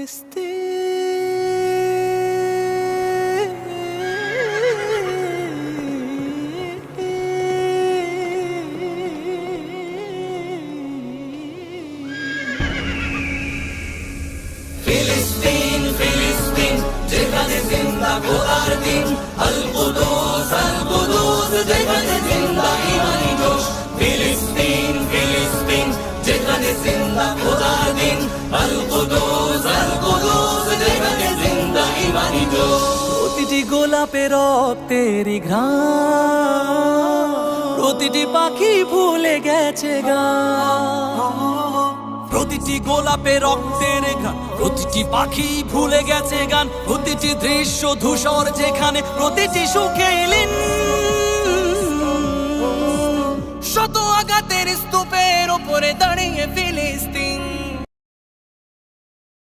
ফিলিস্তিন ফিলিস্তিন যেখানে জিন্দা খোদার দিন, আল কুদুস যেখানে জিন্দা ইমানি জোশ। ফিলিস্তিন ফিলিস্তিন যেখানে জিন্দা খোদার দিন, আল কুদুস যেখানে জিন্দা ইমানি জোশ। প্রতিটি গোলাপে রক্তেরই ঘ্রাণ, প্রতিটি পাখি ভুলে গেছে গান। প্রতিটি গোলাপে রক্তের গান, প্রতিটি পাখি ভুলে গেছে গান। প্রতিটি দৃশ্য ধূসর যেখানে, প্রতিটি সুখে এলেন শত আঘাতের স্তূপের ওপরে দাঁড়িয়ে ফিলিস্তিন।